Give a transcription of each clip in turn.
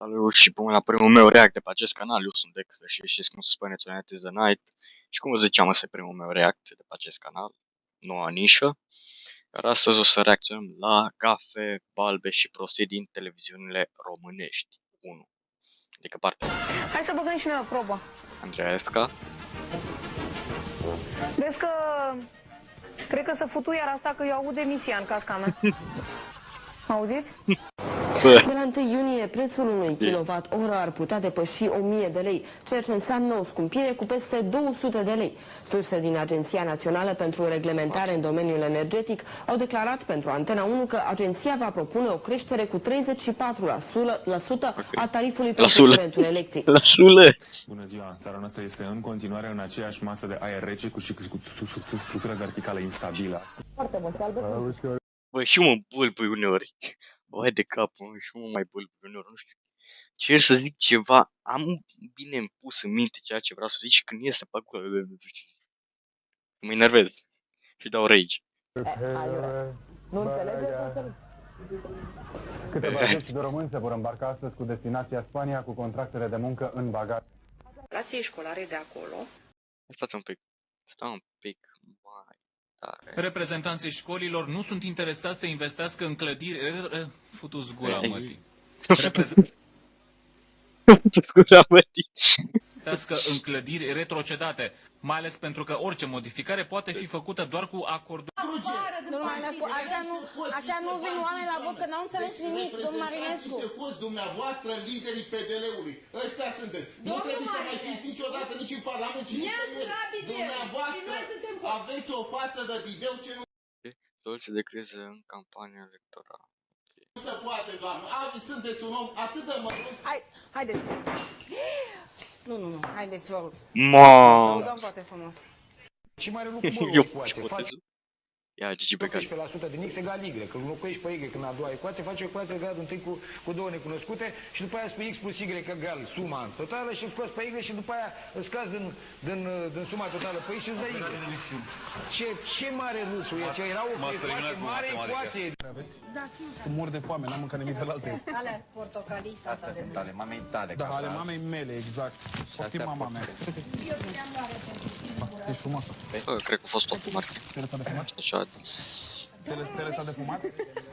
Salut și până la primul meu react de pe acest canal. Eu sunt Dexter și știți cum se spune Tonight is the Night. Și cum vă ziceam, ăsta e primul meu react de pe acest canal, noua nișă. Iar astăzi o să reacționăm la gafe, balbe și prostii din televiziunile românești. 1. Adică partea. Hai să băgăm și noi o probă. Andreesca. Vezi că... Cred că să futu iar asta că eu aud demisia în casca mea. Auziți? De la 1 iunie, prețul unui kilowatt-oră ar putea depăși 1000 de lei, ceea ce înseamnă o scumpire cu peste 200 de lei. Surse din Agenția Națională pentru Reglementare în domeniul energetic au declarat pentru Antena 1 că agenția va propune o creștere cu 34% a tarifului pentru curentul electric. Bună ziua! Țara noastră este în continuare în aceeași masă de aer rece cu structură verticală instabilă. Foarte mult, Băi, și mă bulbui uneori. Băi de capul meu, și mă mai bulbui uneori, nu știu. Cer să zic ceva, am bine pus în minte ceea ce vreau să zic și când iese pe acolo, mă enervez și dau rage. Nu înțelegeți? Câteva zeci de români se vor îmbarca astăzi cu destinația Spania cu contractele de muncă în bagaj. Relației școlare de acolo. Stați un pic, mai tare. Reprezentanții școlilor nu sunt interesați să investească în clădiri... Futu-ți gura, mătii. Investească în clădiri retrocedate, mai ales pentru că orice modificare poate fi făcută doar cu acordul. Domnul Marinescu, așa nu vin oameni la vot, că n-au înțeles nimic, domnul Marinescu. Dumneavoastră, liderii PDL-ului, ăștia sunteți. Nu trebuie să mai fiți niciodată nici în Parlament, ci nicăieri. Dumneavoastră aveți o față de bideu ce nu Dulce de criză în campania electorală. se poate, doamnă. Sunteți un om atât de mărunt. Haideți. Nu, haideți, vă rog. Mamă! Să foarte frumos. Și mai are lucru Eu cu ce ecuație. pot. Ia, Gigi Becali. 18% din X egal Y. Când înlocuiești pe Y când a doua ecuație, faci o ecuație de gradul întâi cu două necunoscute și după aia spui X plus Y egal suma totală și scoți pe Y și după aia îți scazi din suma totală pe X și îți dă Y. Ce mare râsul e? Ce era o ecuație, mare ecuație. Da, sunt mor de foame, n-am mâncat nimic de la alte. Ale portocalii. Astea sunt ale mamei tale. Da, ale mamei mele, exact. Poftim mama mea. Ești frumoasă. Cred că a fost tot mare. Te-ai lăsat de fumat? Așa. Te-ai lăsat de fumat?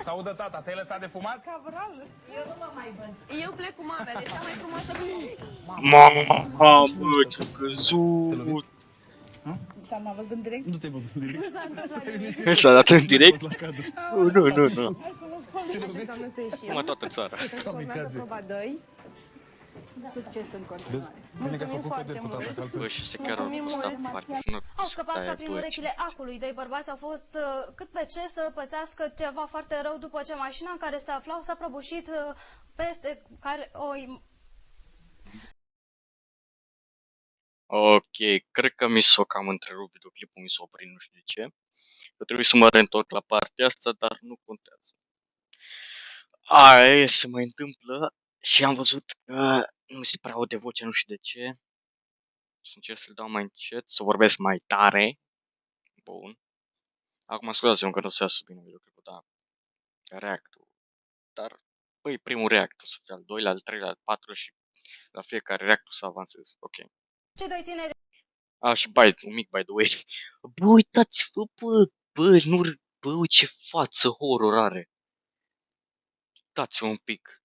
S-audă tata, te-ai lăsat de fumat? Cabral, eu nu mă mai văd. Eu plec cu mamele, cea mai frumoasă cu Mamă, ce-a căzut! S-a văzut în direct? Nu te-ai văzut în direct? S-a dat în direct? Nu. Hai să mă scol. Numai toată țara. Proba 2. Succes în continuare. Bine că ai făcut pe deputat. Bă, și ăștia chiar au postat parte să nu... Au scăpat ca prin urechile acului. Doi bărbați au fost cât pe ce să pățească ceva foarte rău după ce mașina în care se aflau s-a prăbușit peste care Ok, cred că mi s-o cam întrerupt videoclipul, mi s-a oprit, nu știu de ce. Eu trebuie să mă reîntorc la partea asta, dar nu contează. Aia se mai întâmplă și am văzut că nu se prea aude vocea, nu știu de ce. Să încerc să-l dau mai încet, să vorbesc mai tare. Bun. Acum scuzați-mă că nu o să iasă bine videoclipul, dar reactul. Dar, băi, primul react o să fie al doilea, al treilea, al patrulea și la fiecare reactul să avansez. Ok. cei doi tineri. Și un mic by the way. Bă, uitați-vă, bă, ce față horror are. Uitați-vă un pic.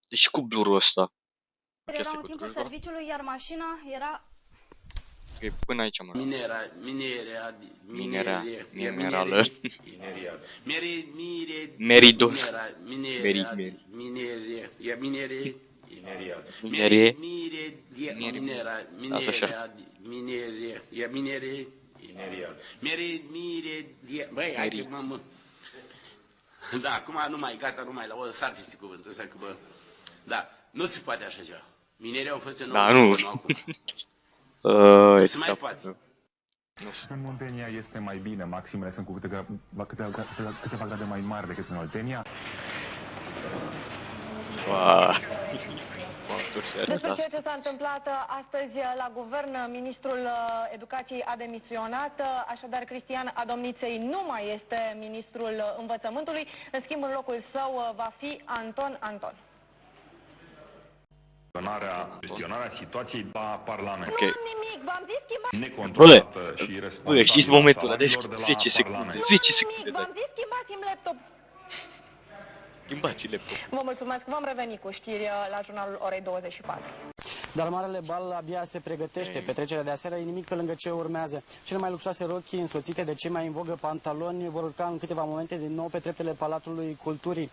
Deci cu blurul ăsta. Erau în timpul serviciului, iar mașina era... Ok, până aici mă rog. Da, acum nu mai gata, nu mai la o sar peste cuvântul ăsta că bă. Da, nu se poate așa ceva. Minerii au fost în Da, nu. Nu se mai poate. În Muntenia este mai bine, maximele sunt cu câteva grade mai mari decât în Oltenia. Despre ceea ce s-a întâmplat astăzi la guvern, ministrul educației a demisionat, așadar Cristian Adomniței nu mai este ministrul învățământului, în schimb în locul său va fi Anton Anton. Gestionarea situației la Parlament. Ok. Nimic, v-am zis schimbați. Necontrolată și responsabilă. Bă, știți momentul ăla de salariilor de la 10 secunde. Parlament. 10 secunde, Nimic, da. v-am zis schimbați-mi laptop. Schimbați laptop. Vă mulțumesc, vom reveni cu știri la jurnalul orei 24. Dar Marele Bal abia se pregătește. Petrecerea de aseară e nimic pe lângă ce urmează. Cele mai luxoase rochii, însoțite de cei mai în vogă pantaloni, vor urca în câteva momente din nou pe treptele Palatului Culturii.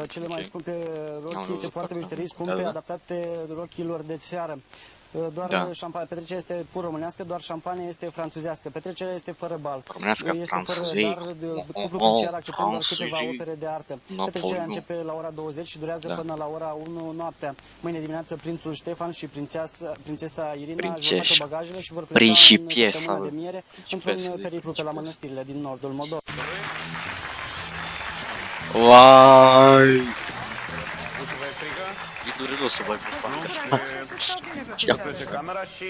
Cele mai scumpe rochii se poartă bijuterii scumpe, adaptate rochilor de seară. Doar petrecerea este pur românească, doar șampania este franțuzească. Petrecerea este fără bal. Românească, Este fără dar, cuplul ficiar acceptând doar câteva opere de artă. Petrecerea începe la ora 20 și durează până la ora 1 noaptea. Mâine dimineață prințul Ștefan și prințesa Irina își vor face bagajele și vor pleca în săptămâna de miere într-un periplu pe la mănăstirile din nordul Moldovei. Vai! E dureros să bag cu asta. Camera și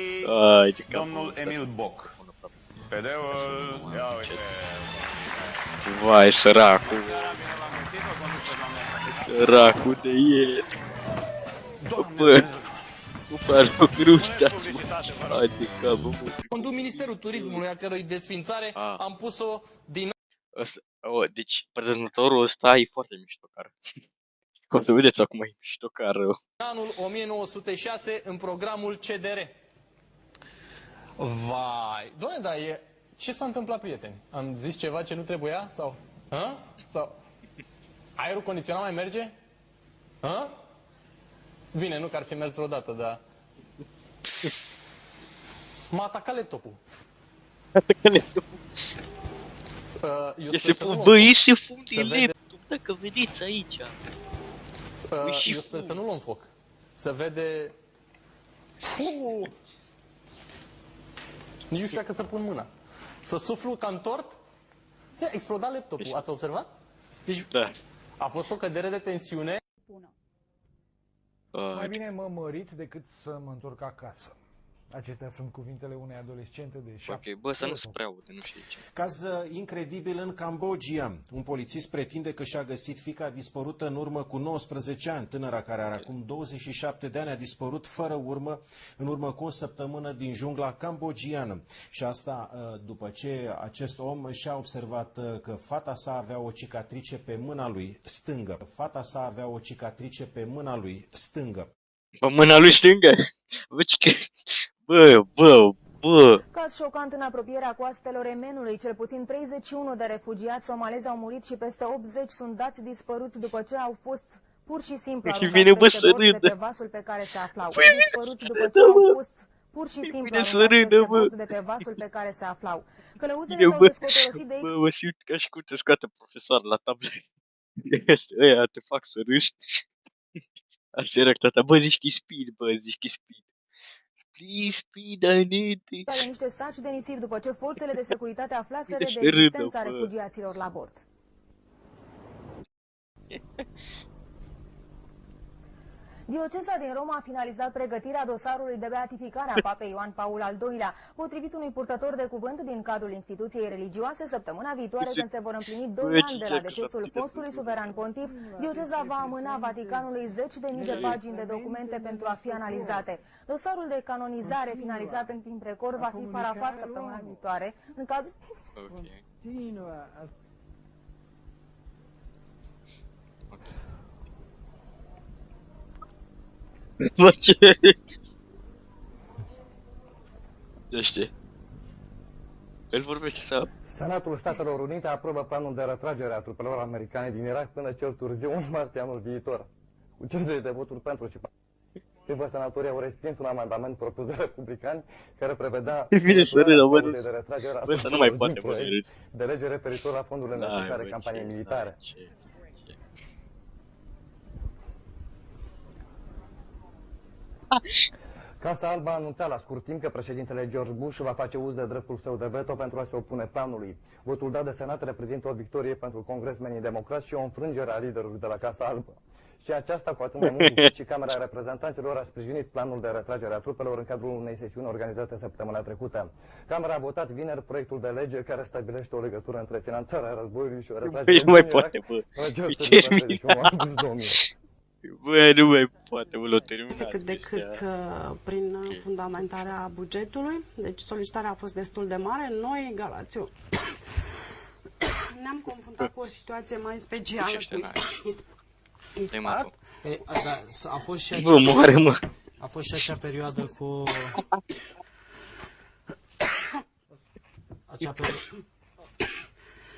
domnul Emil Boc. PD-ul, ia uite. Vai, săracul. Săracul de el. Bă, cu parcruștea-ți, mă. Hai de capă, mă. Conduc Ministerul Turismului, a cărui desfințare am pus-o din... Deci, prezentatorul ăsta e foarte miștocar. O să vedeți acum, e miștocar. Anul 1906 în programul CDR. Vai, doamne, dar ce s-a întâmplat, prieteni? Am zis ceva ce nu trebuia? Sau? Hă? Sau? Aerul condiționat mai merge? Hă? Bine, nu că ar fi mers vreodată, dar... M-a atacat laptopul. Atacat laptopul. Bă, iese fum din laptop, dacă vedeți aici. Eu sper să nu luăm foc. Se vede... Nici nu știu dacă să pun mâna. Să suflu ca în tort? Exploda laptopul. Ați observat? Deci a fost o cădere de tensiune. Mai bine mă mărit decât să mă întorc acasă. Acestea sunt cuvintele unei adolescente de 7. Ok, bă, să nu se prea aude, nu știu ce. Caz incredibil în Cambodgia. Un polițist pretinde că și-a găsit fiica dispărută în urmă cu 19 ani. Tânăra care are acum 27 de ani a dispărut fără urmă în urmă cu o săptămână din jungla cambodgiană. Și asta după ce acest om și-a observat că fata sa avea o cicatrice pe mâna lui stângă. Fata sa avea o cicatrice pe mâna lui stângă. Pe mâna lui stângă? Bă. Caz șocant în apropierea coastelor Yemenului. Cel puțin 31 de refugiați somalezi au murit și peste 80 sunt dați dispăruți după ce au fost pur și simplu aruncați peste bord de pe vasul pe care se aflau. Dispăruți după ce au fost pur și simplu aruncați peste bord de pe vasul pe care se aflau. Călăuzele s-au descotorosit de ei. Bă, mă simt ca și cum te scoate profesor la tablă. Ăia te fac să râzi. Asta era tata. Bă, zici că e speed, bă, zici că e speed. Speed, I need it. Ale niște saci de nisip după ce forțele de securitate aflaseră de existența refugiaților la bord. Dioceza din Roma a finalizat pregătirea dosarului de beatificare a Papei Ioan Paul al II-lea. Potrivit unui purtător de cuvânt din cadrul instituției religioase, săptămâna viitoare, când se vor împlini 2 ani de la decesul fostului suveran pontif, dioceza va amâna Vaticanului 10.000 de pagini de documente pentru a fi analizate. Dosarul de canonizare finalizat în timp record va fi parafat săptămâna viitoare în cadrul... Mă, ce? Dește. El vorbește sau? Senatul Statelor Unite aprobă planul de retragere a trupelor americane din Irak până cel târziu 1 martie anul viitor. Cu 50 de voturi pentru și senatorii au respins un amendament propus de republicani care prevedea de retragere a trupelor de lege referitor la fondurile necesare campaniei militare. Casa Albă a anunțat la scurt timp că președintele George Bush va face uz de dreptul său de veto pentru a se opune planului. Votul dat de Senat reprezintă o victorie pentru congresmenii democrați și o înfrângere a liderului de la Casa Albă. Și aceasta cu atât mai mult cât și Camera Reprezentanților a sprijinit planul de retragere a trupelor în cadrul unei sesiuni organizate săptămâna trecută. Camera a votat vineri proiectul de lege care stabilește o legătură între finanțarea războiului și o retragere din Irak. Bă, nu mai poate, mă, l-o terminat. Cât de cât prin fundamentarea bugetului, deci solicitarea a fost destul de mare. Noi, Galațiu, ne-am confruntat cu o situație mai specială cu ISPAT. A fost și Bă, moare, mă. A fost și acea perioadă cu...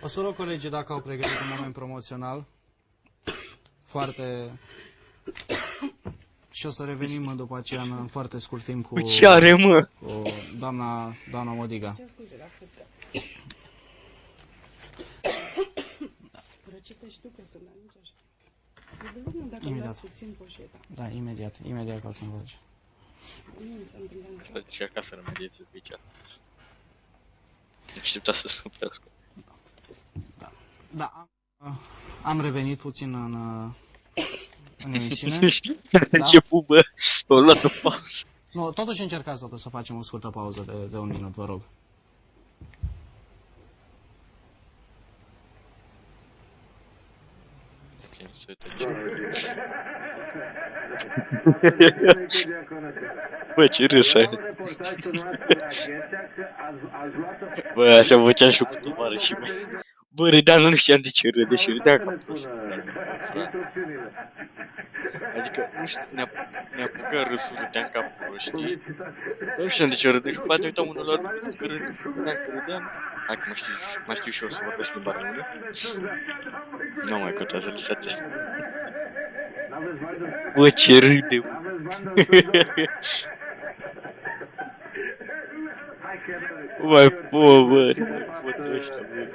O să rog colegii dacă au pregătit un moment promoțional foarte... Și o să revenim după aceea în foarte scurt timp cu... Ce are, mă? Cu doamna Modiga. Imediat. Da, imediat ca să-mi faci. Asta încerca să remedieze pe aici. Aștepta să se oprească. Da, am revenit puțin în emisiune. A început, bă, o luat o pauză. Nu, totuși încercați să facem o scurtă pauză de 1 minut, vă rog. Ok, să uite aici. Bă, ce râs ai. Bă, așa făceam și cu tovarășii mei. Bă, râdeam, nu știam de ce râde și râdeam ca prost. Adică, nu știu, ne apucă râsul, râdeam ca proștii. Nu știam de ce râde și după aceea uitam unul la altul, că râdeam. Hai că mai știu și eu să vorbesc limba română. Nu mai contează, lăsați asta. Bă, ce râde, bă. Mai po, bă, nu mai pot ăștia, bă.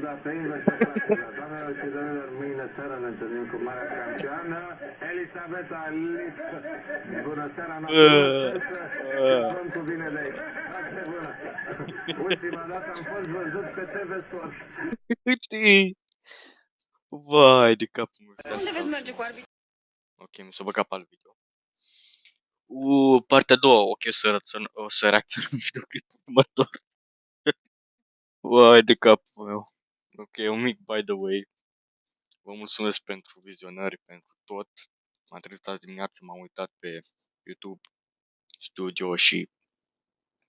Da, pe invers, doamnelor și domnilor, mâine seara ne întâlnim cu Marea Campioană, Elisabeta Liscă. Bună seara, noastră, cu bine de aici. Foarte bună. Ultima dată am fost văzut pe TV Sport. Vai de capul meu. Unde veți merge cu arbitru? Ok, mi s-a băgat pe alt video. Partea a doua, ok, o să reacționăm videoclipul următor. Vai de capul meu. Ok, un mic by the way. Vă mulțumesc pentru vizionări, pentru tot. M-am trezit azi dimineață, m-am uitat pe YouTube Studio și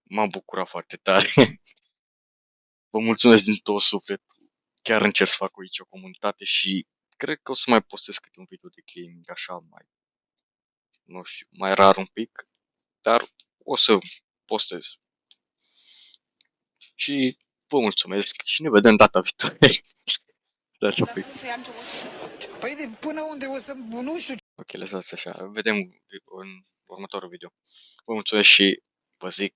m-am bucurat foarte tare. Vă mulțumesc din tot sufletul. Chiar încerc să fac aici o comunitate și cred că o să mai postez câte un video de gaming așa mai, nu știu, mai rar un pic, dar o să postez. Și vă mulțumesc și ne vedem data viitoare. Dați un pic. Păi până unde o să, nu știu. Ok, lăsați așa, vedem în următorul video. Vă mulțumesc și vă zic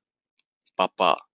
pa, pa.